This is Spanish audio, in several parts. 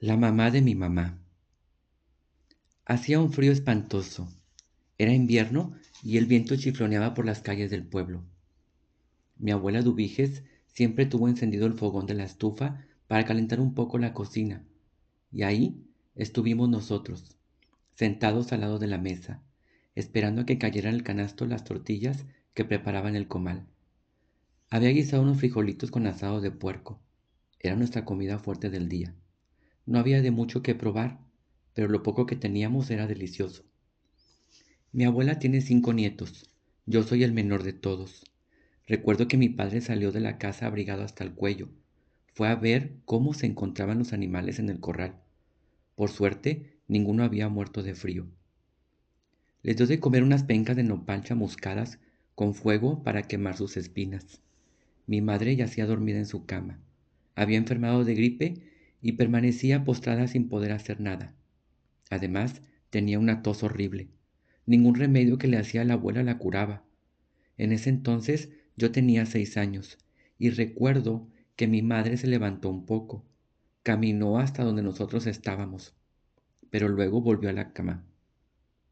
La mamá de mi mamá. Hacía un frío espantoso. Era invierno y el viento chifloneaba por las calles del pueblo. Mi abuela Dubiges siempre tuvo encendido el fogón de la estufa para calentar un poco la cocina, y ahí estuvimos nosotros, sentados al lado de la mesa, esperando a que cayeran el canasto las tortillas que preparaba en el comal. Había guisado unos frijolitos con asado de puerco. Era nuestra comida fuerte del día. No había de mucho que probar, pero lo poco que teníamos era delicioso. Mi abuela tiene 5 nietos. Yo soy el menor de todos. Recuerdo que mi padre salió de la casa abrigado hasta el cuello. Fue a ver cómo se encontraban los animales en el corral. Por suerte, ninguno había muerto de frío. Les dio de comer unas pencas de nopal chamuscadas con fuego para quemar sus espinas. Mi madre yacía dormida en su cama. Había enfermado de gripe y permanecía postrada sin poder hacer nada. Además, tenía una tos horrible. Ningún remedio que le hacía la abuela la curaba. En ese entonces yo tenía 6 años y recuerdo que mi madre se levantó un poco, caminó hasta donde nosotros estábamos, pero luego volvió a la cama.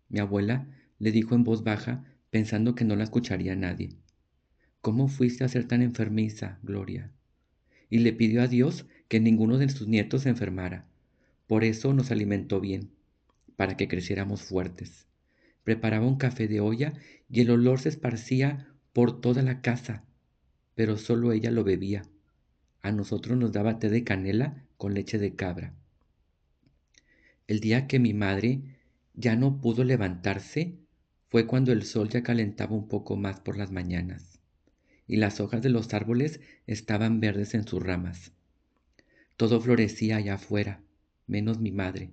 Mi abuela le dijo en voz baja, pensando que no la escucharía nadie: ¿Cómo fuiste a ser tan enfermiza, Gloria? Y le pidió a Dios que ninguno de sus nietos se enfermara. Por eso nos alimentó bien, para que creciéramos fuertes. Preparaba un café de olla y el olor se esparcía por toda la casa, pero solo ella lo bebía. A nosotros nos daba té de canela con leche de cabra. El día que mi madre ya no pudo levantarse fue cuando el sol ya calentaba un poco más por las mañanas y las hojas de los árboles estaban verdes en sus ramas. Todo florecía allá afuera, menos mi madre.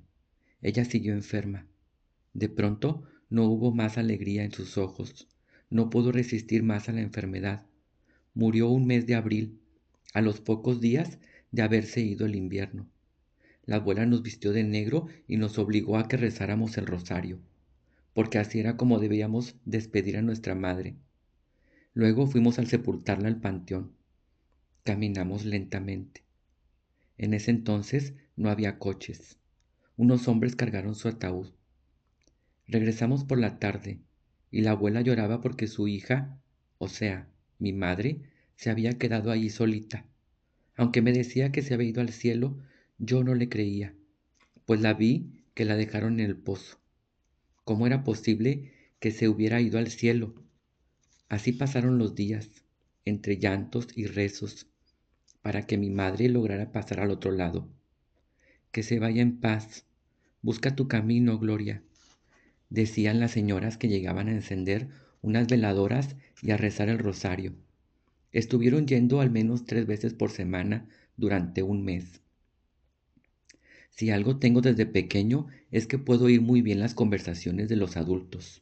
Ella siguió enferma. De pronto no hubo más alegría en sus ojos. No pudo resistir más a la enfermedad. Murió un mes de abril, a los pocos días de haberse ido el invierno. La abuela nos vistió de negro y nos obligó a que rezáramos el rosario, porque así era como debíamos despedir a nuestra madre. Luego fuimos al sepultarla al panteón. Caminamos lentamente. En ese entonces no había coches. Unos hombres cargaron su ataúd. Regresamos por la tarde y la abuela lloraba porque su hija, o sea, mi madre, se había quedado allí solita. Aunque me decía que se había ido al cielo, yo no le creía, pues la vi que la dejaron en el pozo. ¿Cómo era posible que se hubiera ido al cielo? Así pasaron los días, entre llantos y rezos, para que mi madre lograra pasar al otro lado. Que se vaya en paz. Busca tu camino, Gloria, decían las señoras que llegaban a encender unas veladoras y a rezar el rosario. Estuvieron yendo al menos 3 veces por semana durante un mes. Si algo tengo desde pequeño es que puedo oír muy bien las conversaciones de los adultos.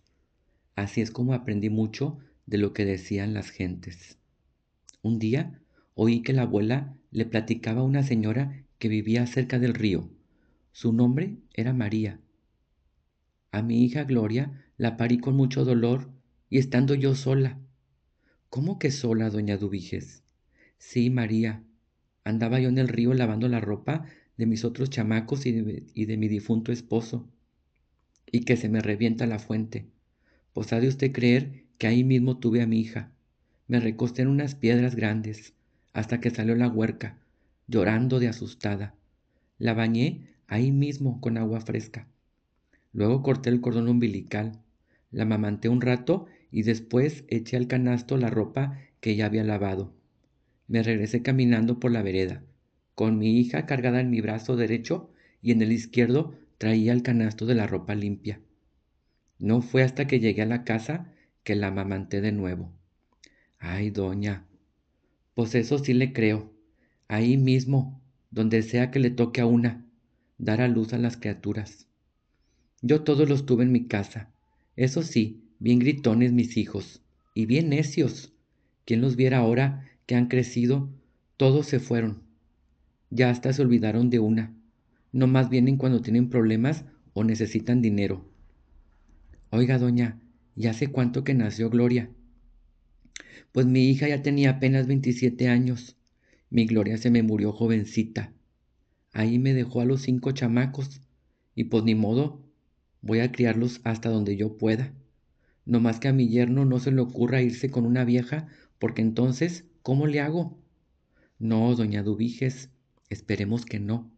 Así es como aprendí mucho de lo que decían las gentes. Un día oí que la abuela le platicaba a una señora que vivía cerca del río. Su nombre era María. A mi hija Gloria la parí con mucho dolor y estando yo sola. ¿Cómo que sola, doña Dubiges? Sí, María. Andaba yo en el río lavando la ropa de mis otros chamacos y de mi difunto esposo, y que se me revienta la fuente. Pues ha de usted creer que ahí mismo tuve a mi hija. Me recosté en unas piedras grandes, hasta que salió la huerca, llorando de asustada. La bañé ahí mismo con agua fresca. Luego corté el cordón umbilical, la amamanté un rato y después eché al canasto la ropa que ya había lavado. Me regresé caminando por la vereda, con mi hija cargada en mi brazo derecho y en el izquierdo traía el canasto de la ropa limpia. No fue hasta que llegué a la casa que la amamanté de nuevo. Ay, doña, pues eso sí le creo. Ahí mismo, donde sea que le toque a una, dar a luz a las criaturas. Yo todos los tuve en mi casa. Eso sí, bien gritones mis hijos, y bien necios. ¿Quién los viera ahora que han crecido? Todos se fueron. Ya hasta se olvidaron de una. No más vienen cuando tienen problemas o necesitan dinero. Oiga, doña, ¿y hace cuánto que nació Gloria? Pues mi hija ya tenía apenas 27 años. Mi Gloria se me murió jovencita. Ahí me dejó a los 5 chamacos y pues ni modo, voy a criarlos hasta donde yo pueda. No más que a mi yerno no se le ocurra irse con una vieja, porque entonces, ¿cómo le hago? No, doña Dubiges, esperemos que no.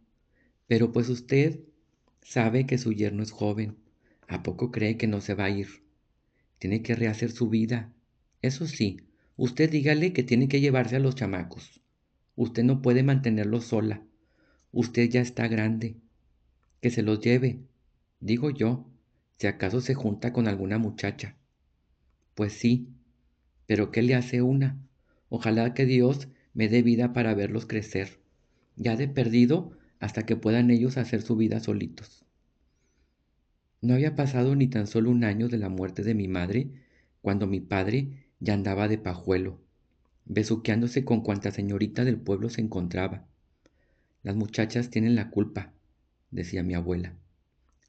Pero pues usted sabe que su yerno es joven. ¿A poco cree que no se va a ir? Tiene que rehacer su vida. Eso sí, usted dígale que tiene que llevarse a los chamacos. Usted no puede mantenerlos sola. Usted ya está grande. Que se los lleve. Digo yo, si acaso se junta con alguna muchacha. Pues sí, pero ¿qué le hace una? Ojalá que Dios me dé vida para verlos crecer. Ya de perdido hasta que puedan ellos hacer su vida solitos. No había pasado ni tan solo un año de la muerte de mi madre cuando mi padre ya andaba de pajuelo, besuqueándose con cuanta señorita del pueblo se encontraba. Las muchachas tienen la culpa, decía mi abuela.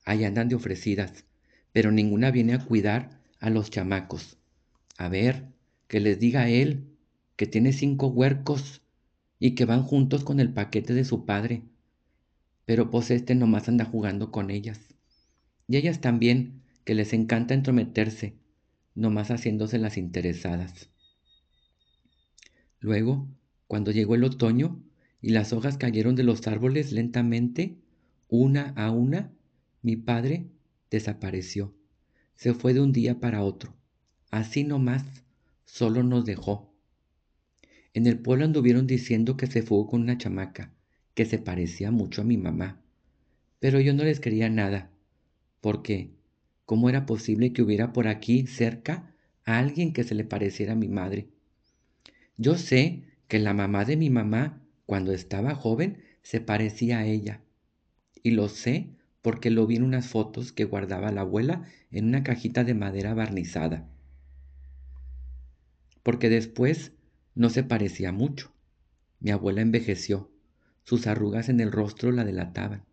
Ahí andan de ofrecidas, pero ninguna viene a cuidar a los chamacos. A ver, que les diga a él, que tiene 5 huercos y que van juntos con el paquete de su padre. Pero pues este nomás anda jugando con ellas. Y ellas también, que les encanta entrometerse, nomás haciéndose las interesadas. Luego, cuando llegó el otoño y las hojas cayeron de los árboles lentamente, una a una, mi padre desapareció. Se fue de un día para otro. Así nomás, solo nos dejó. En el pueblo anduvieron diciendo que se fugó con una chamaca, que se parecía mucho a mi mamá. Pero yo no les creía nada, porque ¿cómo era posible que hubiera por aquí cerca a alguien que se le pareciera a mi madre? Yo sé que la mamá de mi mamá, cuando estaba joven, se parecía a ella. Y lo sé porque lo vi en unas fotos que guardaba la abuela en una cajita de madera barnizada. Porque después no se parecía mucho. Mi abuela envejeció. Sus arrugas en el rostro la delataban.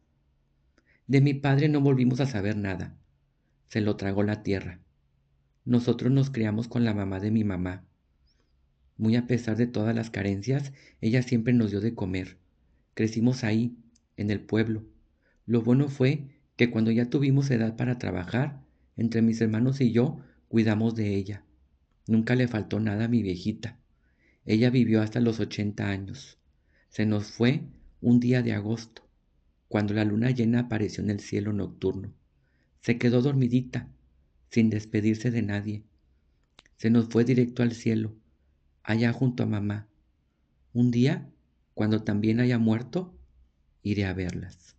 De mi padre no volvimos a saber nada. Se lo tragó la tierra. Nosotros nos criamos con la mamá de mi mamá. Muy a pesar de todas las carencias, ella siempre nos dio de comer. Crecimos ahí, en el pueblo. Lo bueno fue que cuando ya tuvimos edad para trabajar, entre mis hermanos y yo cuidamos de ella. Nunca le faltó nada a mi viejita. Ella vivió hasta los 80 años. Se nos fue un día de agosto, cuando la luna llena apareció en el cielo nocturno. Se quedó dormidita, sin despedirse de nadie. Se nos fue directo al cielo, allá junto a mamá. Un día, cuando también haya muerto, iré a verlas.